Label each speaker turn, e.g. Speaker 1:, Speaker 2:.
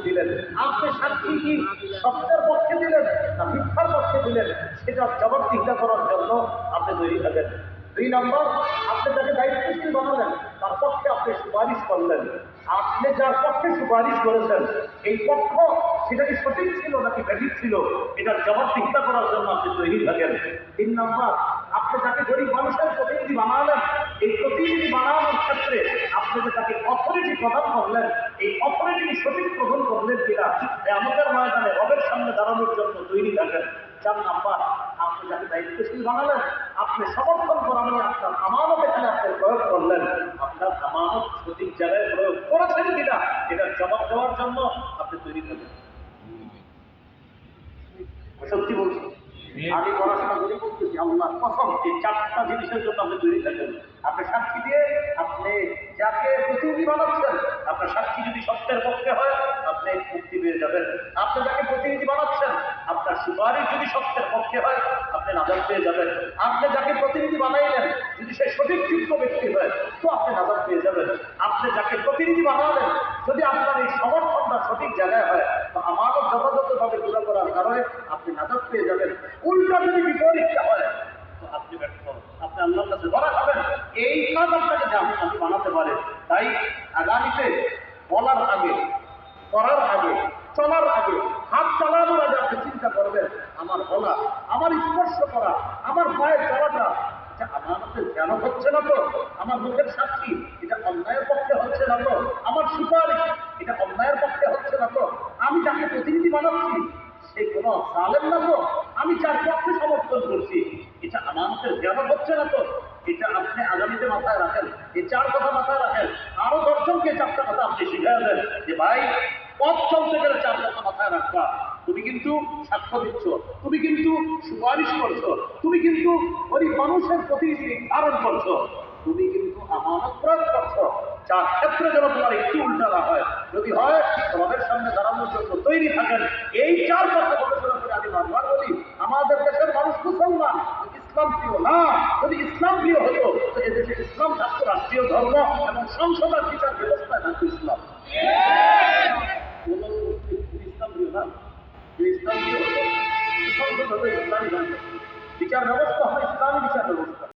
Speaker 1: দিলেন, আপনি সাক্ষী কি সত্যের পক্ষে দিলেন না মিথ্যার পক্ষে দিলেন, সেটা জবাবদিহিতা করার জন্য আপনি তৈরি থাকেন। 2 নম্বর, আপনি যাকে দায়িত্বশীল বানালেন তার পক্ষে আপনি সুপারিশ করলেন। আপনি যার পক্ষে সুপারিশ করেছেন এই পক্ষ সেটা কি সঠিক ছিল নাকি ব্যাঠিক ছিল, এটার জবাবদিহিতা করার জন্য আপনি তৈরি থাকেন। 3 নম্বর, আপনি যাকে গরিব মানুষের প্রতিনিধি বানালেন এই প্রতিনিধি বানানোর ক্ষেত্রে আপনি যে তাকে অথরিটি প্রদান করলেন এই অথরিটি সঠিক গ্রহণ করলেন কিনা আমাদের ময়দানে রবের সামনে দাঁড়ানোর জন্য তৈরি থাকেন। 4 নম্বর, আপনি যাকে দায়িত্বশীল বানালেন আপনি সমর্থন করা মানে আপনার আমানত এখানে আপনি প্রয়োগ করলেন, আপনার আমানত সঠিক জায়গায় প্রয়োগ করেছেন কিনা এটার জবাব দেওয়ার জন্য আপনি তৈরি থাকেন। সত্যি বলছি, আমি পড়াশোনা করি বলতেছি আল্লাহর কসম এই 4টা জিনিসের জন্য আপনি তৈরি থাকেন। আপনি সাক্ষী দিয়ে আপনি যাকে প্রতিনিধি বানাচ্ছেন আপনার সাক্ষী যদি সত্যের পক্ষে হয় আপনি মুক্তি পেয়ে যাবেন। আপনি যাকে প্রতিনিধি বানাচ্ছেন আপনার সুপারিশ যদি সত্যের পক্ষে হয় আপনি নাজাত পেয়ে যাবেন। আপনি যাকে প্রতিনিধি বানাইলেন যদি সে সঠিক যোগ্য ব্যক্তি হয় তো আপনি নাজাত পেয়ে যাবেন। আপনি যাকে প্রতিনিধি বানালেন যদি আপনার এই সমর্থনটা সঠিক জায়গায় হয় তো আমারও যথাযথভাবে পুরো করার কারণে আপনি নাজাত পেয়ে যাবেন। উল্টা যদি বিপরীতটা হয় তো আপনি ব্যর্থ, আপনি আল্লাহর কাছে ধরা খাবেন। এই কাজ আপনাকে আপনি বানাতে পারেন। তাই আগামীতে বলার আগে, করার আগে, চলার আগে, হাত চালানোর আগে আপনি চিন্তা করবেন আমার বলা, আমার স্পর্শ করা, আমার পায়ে চলাটা আমাদের জ্ঞান হচ্ছে না তো, আমার মুখের সাক্ষী এটা অন্যায়ের পক্ষে হচ্ছে না তো, আমার সুপারিশ এটা অন্যায়ের পক্ষে হচ্ছে না তো, আমি যাকে প্রতিনিধি বানাচ্ছি সে কোনো জালেম না তো, আমি যার পক্ষে সমর্থন করছি এটা আমাদের জ্ঞান হচ্ছে না তো। এটা আপনি আগামীতে মাথায় রাখেন, এই 4 কথা মাথায় রাখেন। আরো 10 জনকে 4টা কথা আপনি শিখিয়ে দেন যে ভাই পথ চলতে গেলে 4 কথা মাথায় রাখবা। তুমি কিন্তু সাক্ষ্য দিচ্ছ, তুমি কিন্তু সুপারিশ করছো, তুমি কিন্তু ওই মানুষের প্রতিনিধি ধারণ করছো, তুমি কিন্তু আমানত প্রয়োগ করছো। 4 ক্ষেত্রে যেন তোমার একটু উল্টা না হয়, যদি হয় তোমাদের সামনে দাঁড়ানোর জন্য তৈরি থাকেন। এই 4 কথা গবেষণা করে আমি বারবার বলি আমাদের দেশের মানুষ মুসলমান, ইসলাম প্রিয় না। যদি ইসলাম প্রিয় হতো তো এদেশে ইসলাম থাকতো রাষ্ট্রীয় ধর্ম এবং সংসদ আর বিচার ব্যবস্থায় থাকতো ইসলাম।